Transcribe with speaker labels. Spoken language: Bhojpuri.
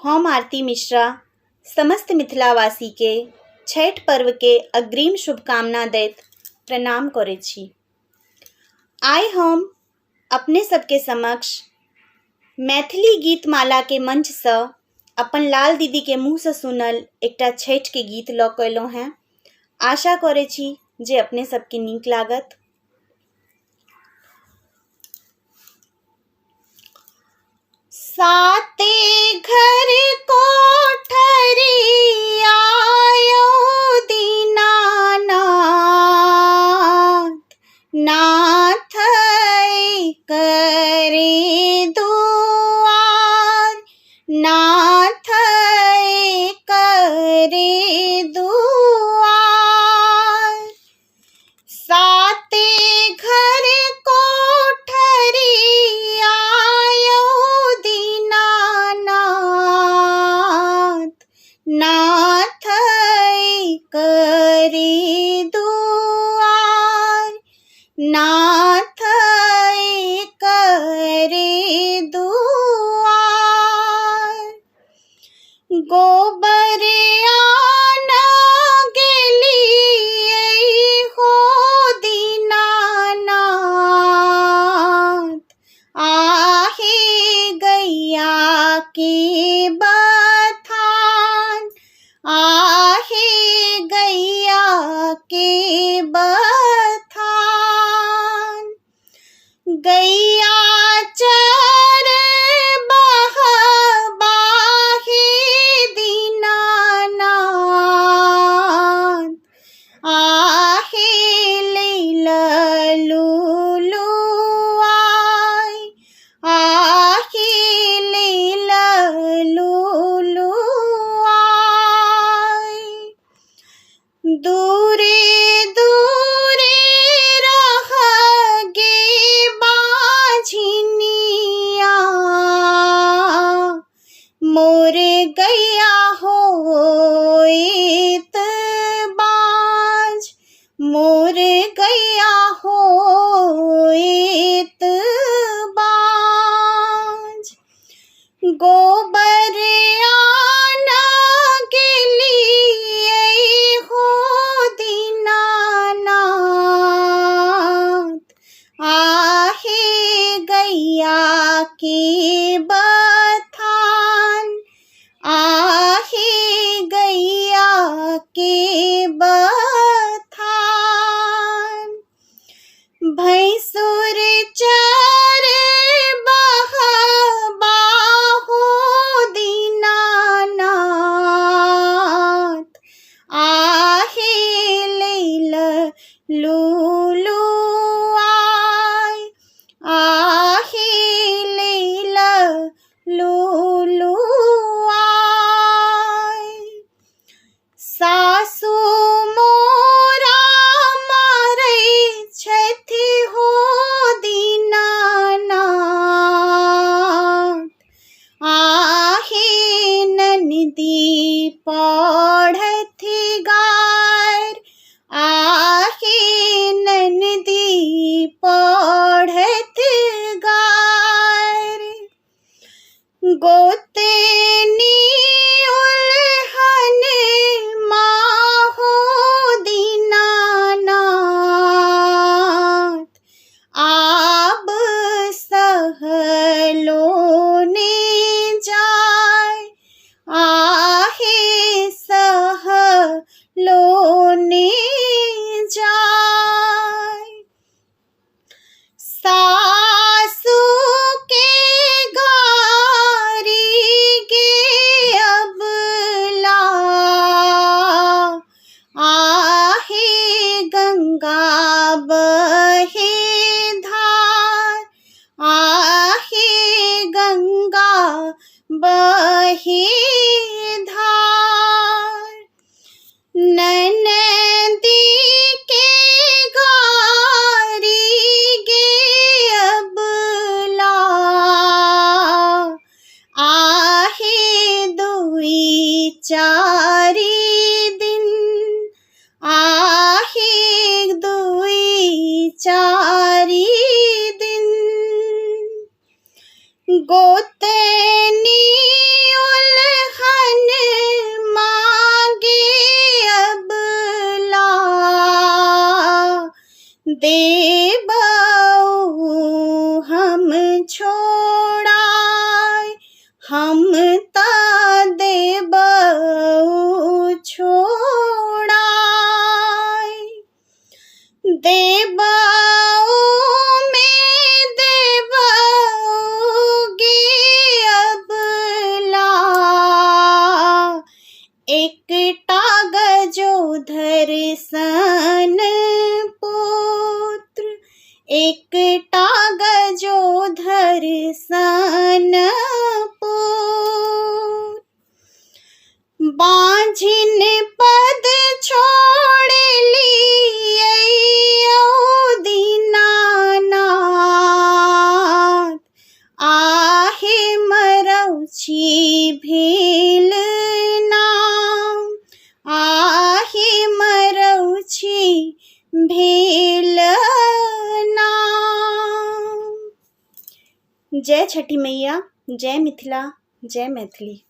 Speaker 1: हम आरती मिश्रा समस्त मिथिलावासी के छठ पर्व के अग्रिम शुभकामना दैत प्रणाम करै छी। आइ हम अपने सबके समक्ष मैथिली गीत माला के मंच से अपन लाल दीदी के मुँह से सुनल एकटा छठ के गीत लऽ कऽ अयलहुँ हैं। आशा करै छी जे अपने सबके नीक लागत। साते घर कोठरी आयो दीनानाथ, नाथ करे दुआर, नाथ करे दुआर। साते घर कोठरी आयो नाथ करे दुआर, नाथ करे दुआर। गोबर आना गेलिए हो दीनानाथ, आहे गैया के बथान, आहे गैया के बथान। गैया चर बहबाहे दीनानाथ, आहे लैल लुलुआई, आहे लैल लुलुआई। दूरे दूरे रह गे बाझिनिया, मोर गैया होइत बाझ, मोर गैया होइत बाझ। गोबर आना गेलिए हो दीनानाथ, आहे गैया के बथान, आहे गैया के बथान। भैंसुर चर बहबाहो दीनानाथ, आहे लैल लुलुआई, आहे लैल लुलुआई। सासु मोरा मारै छथि हो दीनानाथ, आहे ननदी पढ़थि गार, आहे ननदी पढ़थि गार। गोतनी उल्हन माहो दीनानाथ, आब सहलो ने जाय, आहे सहलो ने जाय। सासु के गारी गे अबला, आहे गंगा बहे धार, आहे गंगा बहे धार। ननदी के गारी गे अबला, आहे दुई चारि दिन, आहे दुई चारि दिन। गोतनी उल्हन देबऊ हम छोड़ाय, हम ता देबऊ छोड़ाय। देबऊ में देबऊगे अबला, एकटा गजोधर सन पुत्र, एकटा गजोधर सन पुत्र। बाँझिन पद छोड़ लियो दीनानाथ, आहे मरौछी भेल नाम, आहे मरौछी भेल नाम। जय छठी मैया, जय मिथिला, जय मैथिली।